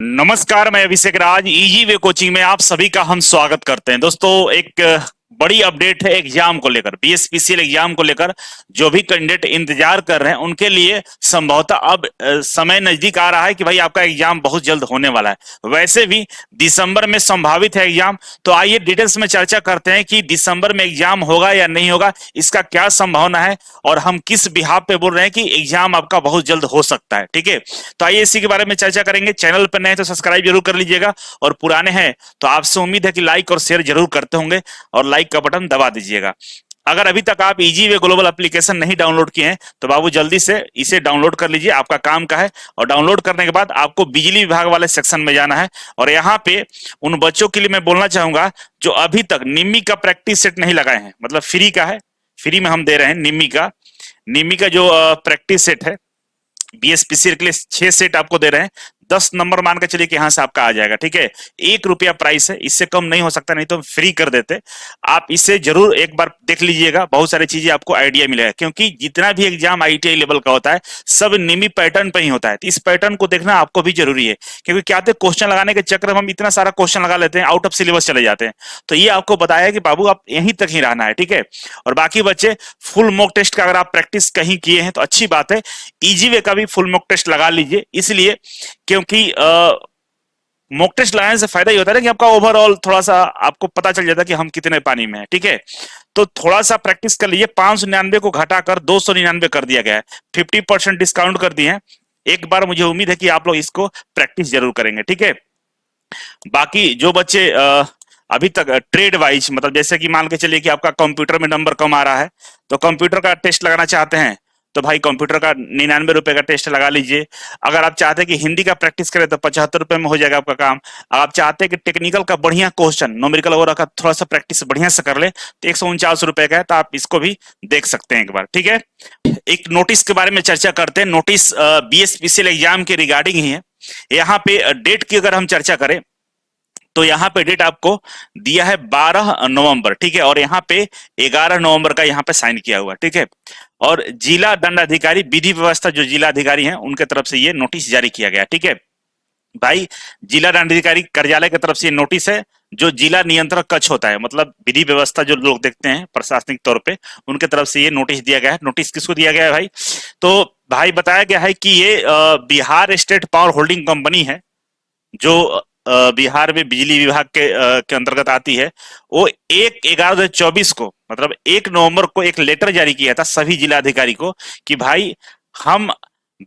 नमस्कार, मैं अभिषेक राज easy way coaching में आप सभी का हम स्वागत करते हैं। दोस्तों, एक बड़ी अपडेट है एग्जाम को लेकर, बीएसपीसीएल एग्जाम को लेकर। जो भी कैंडिडेट इंतजार कर रहे हैं उनके लिए संभवतः अब समय नजदीक आ रहा है कि भाई आपका एग्जाम बहुत जल्द होने वाला है। वैसे भी दिसंबर में संभावित है एग्जाम, तो आइए डिटेल्स में चर्चा करते हैं कि दिसंबर में एग्जाम होगा या नहीं होगा, इसका क्या संभावना है और हम किस बिहाफ पे बोल रहे हैं कि एग्जाम आपका बहुत जल्द हो सकता है। ठीक है, तो आइए इसी के बारे में चर्चा करेंगे। चैनल पर नए तो सब्सक्राइब जरूर कर लीजिएगा और पुराने हैं तो आपसे उम्मीद है कि लाइक और शेयर जरूर करते होंगे और लाइक का बटन दबा दीजिएगा। अगर अभी तक आप इजी वे ग्लोबल एप्लीकेशन नहीं डाउनलोड किए हैं तो बाबू जल्दी से इसे डाउनलोड कर लीजिए, आपका काम का है। और डाउनलोड करने के बाद आपको बिजली विभाग वाले सेक्शन में जाना है और यहाँ पे उन बच्चों के लिए मैं बोलना चाहूंगा जो अभी तक निम्मी का प्रैक्टिस सेट नहीं लगाए हैं, मतलब फ्री का है, फ्री में हम दे रहे हैं निम्मी का जो प्रैक्टिस सेट है बीएसपीसीएल के लिए 6 सेट आपको दे रहे हैं। 10 नंबर मान के चलिए कि यहां से आपका आ जाएगा। ठीक है, ₹1 प्राइस है, इससे कम नहीं हो सकता, नहीं तो हम फ्री कर देते। आप इसे जरूर एक बार देख लीजिएगा, बहुत सारी चीजें आपको आइडिया मिलेगा। क्योंकि जितना भी एग्जाम आईटीआई लेवल का होता है सब निमी पैटर्न पे ही होता है, तो इस पैटर्न को देखना आपको भी जरूरी है। क्योंकि क्या होता है, क्वेश्चन लगाने के चक्कर में हम इतना सारा क्वेश्चन लगा लेते हैं, आउट ऑफ सिलेबस चले जाते हैं। तो ये आपको बताया कि बाबू आप यहीं तक ही रहना है। ठीक है, और बाकी बच्चे फुल मॉक टेस्ट का अगर आप प्रैक्टिस कहीं किए हैं तो अच्छी बात है, इजी वे का भी फुल मॉक टेस्ट लगा लीजिए। इसलिए क्योंकि मॉक टेस्ट लगाने से फायदा ये होता है ना कि आपका ओवरऑल थोड़ा सा आपको पता चल जाता है कि हम कितने पानी में है। ठीक है, तो थोड़ा सा प्रैक्टिस कर लीजिए। 599 को घटाकर 299 कर दिया गया है, 50% डिस्काउंट कर दिए हैं। एक बार मुझे उम्मीद है कि आप लोग इसको प्रैक्टिस जरूर करेंगे। ठीक है, बाकी जो बच्चे अभी तक ट्रेड वाइज, मतलब जैसे कि मान के चलिए कि आपका कंप्यूटर में नंबर कम आ रहा है तो कंप्यूटर का टेस्ट लगाना चाहते हैं तो भाई कंप्यूटर का ₹99 का टेस्ट लगा लीजिए। अगर आप चाहते हैं कि हिंदी का प्रैक्टिस करें तो ₹75 में हो जाएगा आपका काम। आप चाहते हैं कि टेक्निकल का बढ़िया क्वेश्चन न्यूमेरिकल वगैरह का थोड़ा सा प्रैक्टिस बढ़िया से कर ले तो ₹149 का है, तो आप इसको भी देख सकते हैं एक बार। ठीक है, एक नोटिस के बारे में चर्चा करते हैं। नोटिस बीएसपीसीएल एग्जाम के रिगार्डिंग ही है। यहाँ पे डेट की अगर हम चर्चा करें तो यहाँ पे डेट आपको दिया है 12 नवंबर। ठीक है, और यहाँ पे 11 नवंबर का यहाँ पे साइन किया हुआ। ठीक है, और जिला दंडाधिकारी विधि व्यवस्था जो जिला अधिकारी हैं उनके तरफ से ये नोटिस जारी किया गया। ठीक है भाई, जिला दंडाधिकारी कार्यालय की तरफ से ये नोटिस है। जो जिला नियंत्रक कक्ष होता है, मतलब विधि व्यवस्था जो लोग देखते हैं प्रशासनिक तौर पे, उनके तरफ से ये नोटिस दिया गया है। नोटिस किसको दिया गया है भाई? तो भाई बताया गया है कि ये Bihar state power holding company है जो बिहार में बिजली विभाग के अंतर्गत आती है। वो 1/11/2024 को, मतलब 1 नवंबर को एक लेटर जारी किया था सभी जिलाधिकारी को कि भाई हम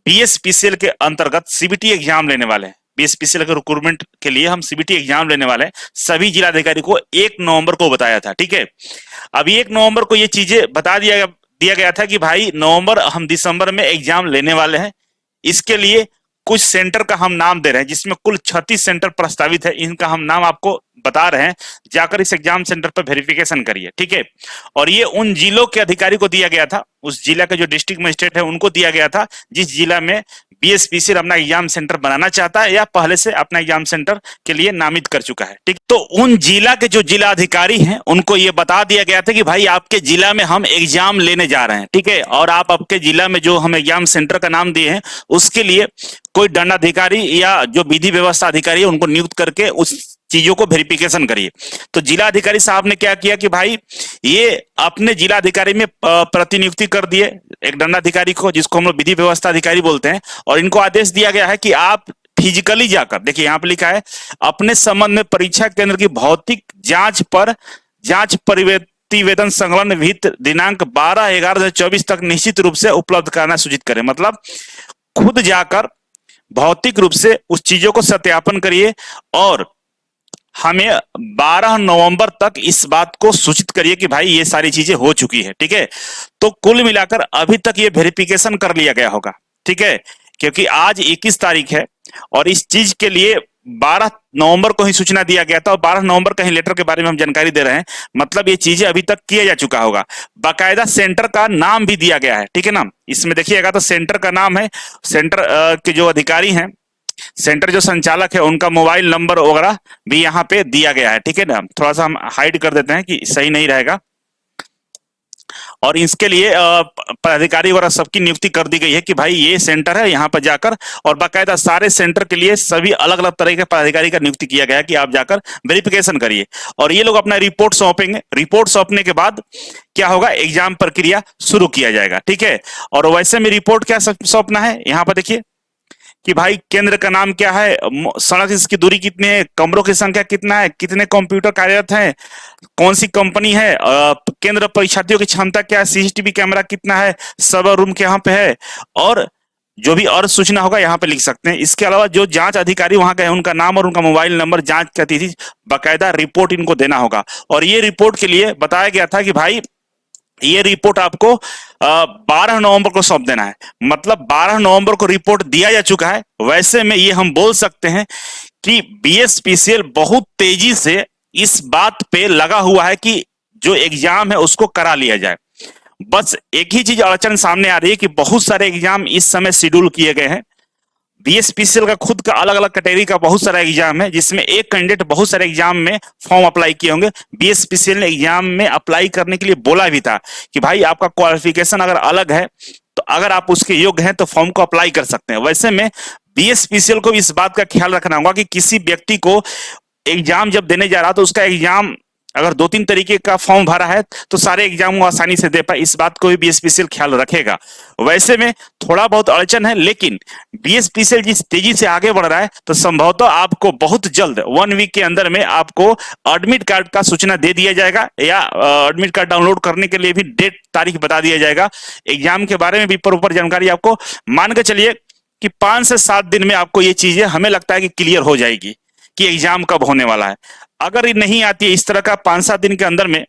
बीएसपीसीएल के अंतर्गत सीबीटी एग्जाम लेने वाले हैं। बीएसपीसीएल के रिक्रूटमेंट के लिए हम सीबीटी एग्जाम लेने वाले हैं। सभी जिलाधिकारी को 1 नवंबर को बताया था। ठीक है, अभी 1 नवंबर को ये चीजें बता दिया गया था कि भाई नवंबर हम दिसंबर में एग्जाम लेने वाले हैं। इसके लिए कुछ सेंटर का हम नाम दे रहे हैं, जिसमें कुल 36 सेंटर प्रस्तावित है। इनका हम नाम आपको बता रहे हैं, जाकर इस एग्जाम सेंटर पर वेरिफिकेशन करिए। ठीक है, और ये उन जिलों के अधिकारी को दिया गया था, उस जिला के जो डिस्ट्रिक्ट मजिस्ट्रेट है उनको दिया गया था जिस जिला में बीएसपीसीएल अपना एग्जाम सेंटर बनाना चाहता है या पहले से अपना एग्जाम सेंटर के लिए नामित कर चुका है। ठीक, तो उन जिला के जो जिला अधिकारी हैं उनको ये बता दिया गया था कि भाई आपके जिला में हम एग्जाम लेने जा रहे हैं। ठीक है, और आप आपके जिला में जो हम एग्जाम सेंटर का नाम दिए हैं उसके लिए कोई दंडाधिकारी या जो विधि व्यवस्था अधिकारी है उनको नियुक्त करके उस चीजों को वेरिफिकेशन करिए। तो जिला अधिकारी साहब ने क्या किया कि भाई ये अपने जिला अधिकारी में प्रतिनियुक्ति कर दिए एक दंडाधिकारी को, जिसको हम लोग विधि व्यवस्था अधिकारी बोलते हैं, और इनको आदेश दिया गया है कि आप फिजिकली जाकर, देखिए यहाँ पे लिखा है, अपने संबंध में परीक्षा केंद्र की भौतिक जांच प्रतिवेदन संकलन विहित दिनांक 12/11/2024 तक निश्चित रूप से उपलब्ध कराना सूचित करें। मतलब खुद जाकर भौतिक रूप से उस चीजों को सत्यापन करिए और हमें 12 नवंबर तक इस बात को सूचित करिए कि भाई ये सारी चीजें हो चुकी है। ठीक है, तो कुल मिलाकर अभी तक ये वेरिफिकेशन कर लिया गया होगा। ठीक है, क्योंकि आज 21 तारीख है और इस चीज के लिए 12 नवंबर को ही सूचना दिया गया था और 12 नवंबर का ही लेटर के बारे में हम जानकारी दे रहे हैं। मतलब ये चीजें अभी तक किया जा चुका होगा। बाकायदा सेंटर का नाम भी दिया गया है। ठीक है ना, इसमें देखिएगा तो सेंटर का नाम है, सेंटर के जो अधिकारी हैं, सेंटर जो संचालक है उनका मोबाइल नंबर वगैरह भी यहाँ पे दिया गया है। ठीक है ना, थोड़ा सा हम हाइड कर देते हैं कि सही नहीं रहेगा। और इसके लिए पदाधिकारी वगैरह सबकी नियुक्ति कर दी गई है कि भाई ये सेंटर है, यहाँ पर जाकर, और बाकायदा सारे सेंटर के लिए सभी अलग अलग तरह के पदाधिकारी का नियुक्ति किया गया है कि आप जाकर वेरिफिकेशन करिए, और ये लोग अपना रिपोर्ट सौंपेंगे। रिपोर्ट सौंपने के बाद क्या होगा, एग्जाम प्रक्रिया शुरू किया जाएगा। ठीक है, और वैसे में रिपोर्ट क्या सौंपना है, यहाँ पर देखिए कि भाई केंद्र का नाम क्या है, सड़क इसकी दूरी कितनी है, कमरों की संख्या कितना है, कितने कंप्यूटर कार्यरत हैं, कौन सी कंपनी है, केंद्र परीक्षार्थियों की क्षमता क्या है, सीसीटीवी कैमरा कितना है, सर्वर रूम कहाँ पे है, और जो भी और सूचना होगा यहाँ पे लिख सकते हैं। इसके अलावा जो जांच अधिकारी वहां गए उनका नाम और उनका मोबाइल नंबर, जांच की तिथि, बाकायदा रिपोर्ट इनको देना होगा। और ये रिपोर्ट के लिए बताया गया था कि भाई ये रिपोर्ट आपको 12 नवंबर को सौंप देना है, मतलब 12 नवंबर को रिपोर्ट दिया जा चुका है। वैसे में ये हम बोल सकते हैं कि बीएसपीसीएल बहुत तेजी से इस बात पे लगा हुआ है कि जो एग्जाम है उसको करा लिया जाए। बस एक ही चीज अड़चन सामने आ रही है कि बहुत सारे एग्जाम इस समय शेड्यूल किए गए हैं। बीएसपीसीएल का खुद का अलग अलग कैटेगरी का बहुत सारा एग्जाम है, जिसमें एक कैंडिडेट बहुत सारे एग्जाम में फॉर्म अप्लाई किए होंगे। बीएसपीसीएल ने एग्जाम में अप्लाई करने के लिए बोला भी था कि भाई आपका क्वालिफिकेशन अगर अलग है तो अगर आप उसके योग्य हैं तो फॉर्म को अप्लाई कर सकते हैं। वैसे में बीएसपीसीएल को इस बात का ख्याल रखना होगा कि किसी व्यक्ति को एग्जाम जब देने जा रहा तो उसका एग्जाम अगर 2-3 तरीके का फॉर्म भरा है तो सारे एग्जाम वो आसानी से दे पाए, इस बात को भी बीएसपीसीएल ख्याल रखेगा। वैसे में थोड़ा बहुत अड़चन है, लेकिन बीएसपीसीएल जिस तेजी से आगे बढ़ रहा है तो संभवतः आपको बहुत जल्द 1 वीक के अंदर में आपको एडमिट कार्ड का सूचना दे दिया जाएगा, या एडमिट कार्ड डाउनलोड करने के लिए भी डेट तारीख बता दिया जाएगा। एग्जाम के बारे में भी प्रॉपर जानकारी आपको, मान के चलिए कि 5 से 7 दिन में आपको ये चीजें हमें लगता है कि क्लियर हो जाएगी कि एग्जाम कब होने वाला है। अगर ये नहीं आती है इस तरह का 5-7 दिन के अंदर में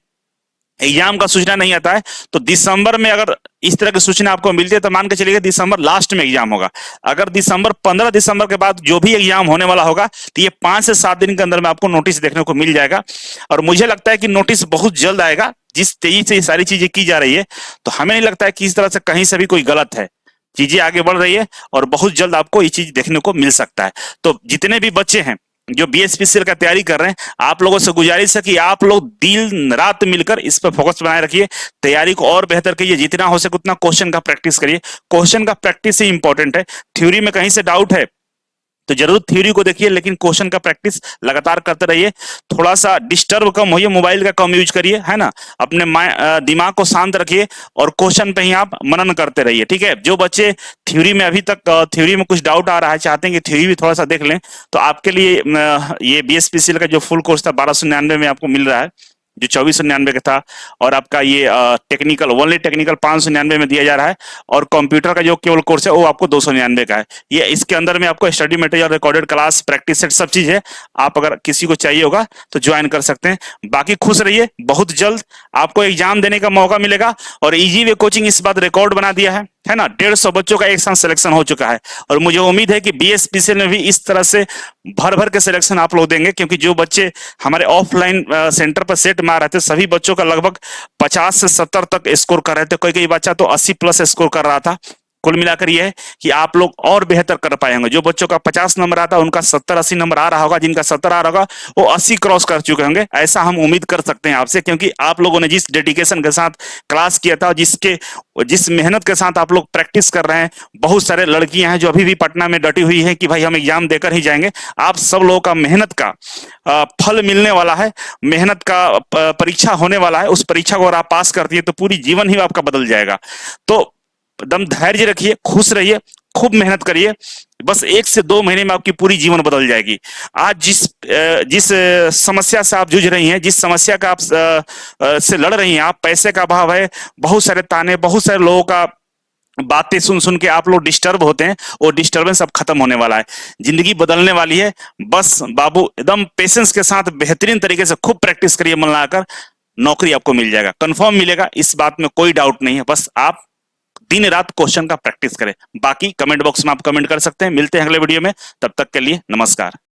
एग्जाम का सूचना नहीं आता है तो दिसंबर में अगर इस तरह की सूचना आपको मिलती है तो मान के चलिए दिसंबर लास्ट में एग्जाम होगा। अगर 15 दिसंबर के बाद जो भी एग्जाम होने वाला होगा तो ये 5 से 7 दिन के अंदर में आपको नोटिस देखने को मिल जाएगा। और मुझे लगता है कि नोटिस बहुत जल्द आएगा। जिस तेजी से ये सारी चीजें की जा रही है तो हमें नहीं लगता है कि इस तरह से कहीं से भी कोई गलत है, चीजें आगे बढ़ रही है और बहुत जल्द आपको ये चीज देखने को मिल सकता है। तो जितने भी बच्चे हैं जो बीएसपीसीएल का तैयारी कर रहे हैं, आप लोगों से गुजारिश है कि आप लोग दिन रात मिलकर इस पर फोकस बनाए रखिए, तैयारी को और बेहतर कीजिए, जितना हो सके उतना क्वेश्चन का प्रैक्टिस करिए। क्वेश्चन का प्रैक्टिस ही इंपॉर्टेंट है। थ्योरी में कहीं से डाउट है तो जरूर थ्योरी को देखिए, लेकिन क्वेश्चन का प्रैक्टिस लगातार करते रहिए। थोड़ा सा डिस्टर्ब कम होइए, मोबाइल का कम यूज करिए, है ना, अपने दिमाग को शांत रखिए और क्वेश्चन पे ही आप मनन करते रहिए। ठीक है, जो बच्चे थ्योरी में अभी तक थ्योरी में कुछ डाउट आ रहा है, चाहते हैं कि थ्योरी भी थोड़ा सा देख लें, तो आपके लिए ये बीएसपीसीएल का जो फुल कोर्स था 1299 में आपको मिल रहा है, जो 2499 का था, और आपका ये टेक्निकल ओनली टेक्निकल 599 में दिया जा रहा है, और कंप्यूटर का जो केवल कोर्स है वो आपको 299 का है। ये इसके अंदर में आपको study material, recorded class, practice set सब चीज है। आप अगर किसी को चाहिए होगा तो ज्वाइन कर सकते हैं। बाकी खुश रहिए, बहुत जल्द आपको एग्जाम देने का मौका मिलेगा। और इजी वे कोचिंग इस बात रिकॉर्ड बना दिया है ना, 150 बच्चों का एक साथ सिलेक्शन हो चुका है। और मुझे उम्मीद है कि बीएसपीसीएल में भी इस तरह से भर भर के सिलेक्शन आप लोग देंगे, क्योंकि जो बच्चे हमारे ऑफलाइन सेंटर पर सेट मार रहे थे सभी बच्चों का लगभग 50 से 70 तक स्कोर कर रहे थे, कोई कोई बच्चा तो 80 प्लस स्कोर कर रहा था। कुल मिलाकर यह है कि आप लोग और बेहतर कर पाए होंगे। जो बच्चों का 50 नंबर आता उनका 70-80 नंबर आ रहा होगा, जिनका 70 आ रहा होगा वो 80 क्रॉस कर चुके होंगे, ऐसा हम उम्मीद कर सकते हैं आपसे, क्योंकि आप लोगों ने जिस डेडिकेशन के साथ क्लास किया था, जिस मेहनत के साथ आप लोग प्रैक्टिस कर रहे हैं। बहुत सारे लड़कियां हैं जो अभी भी पटना में डटी हुई हैं कि भाई हम एग्जाम देकर ही जाएंगे। आप सब लोगों का मेहनत का फल मिलने वाला है, मेहनत का परीक्षा होने वाला है। उस परीक्षा को अगर आप पास करती है तो पूरी जीवन ही आपका बदल जाएगा। तो एकदम धैर्य रखिए, खुश रहिए, खूब मेहनत करिए, बस 1 से 2 महीने में आपकी पूरी जीवन बदल जाएगी। आज जिस समस्या से आप जूझ रही हैं, जिस समस्या का आप से लड़ रही हैं, आप पैसे का अभाव है, बहुत सारे ताने, बहुत सारे लोगों का बातें सुन सुन के आप लोग डिस्टर्ब होते हैं, वो डिस्टर्बेंस अब खत्म होने वाला है, जिंदगी बदलने वाली है। बस बाबू एकदम पेशेंस के साथ बेहतरीन तरीके से खूब प्रैक्टिस करिए, मन लगाकर नौकरी आपको मिल जाएगा, कंफर्म मिलेगा, इस बात में कोई डाउट नहीं है। बस आप दिन रात क्वेश्चन का प्रैक्टिस करें। बाकी कमेंट बॉक्स में आप कमेंट कर सकते हैं। मिलते हैं अगले वीडियो में, तब तक के लिए नमस्कार।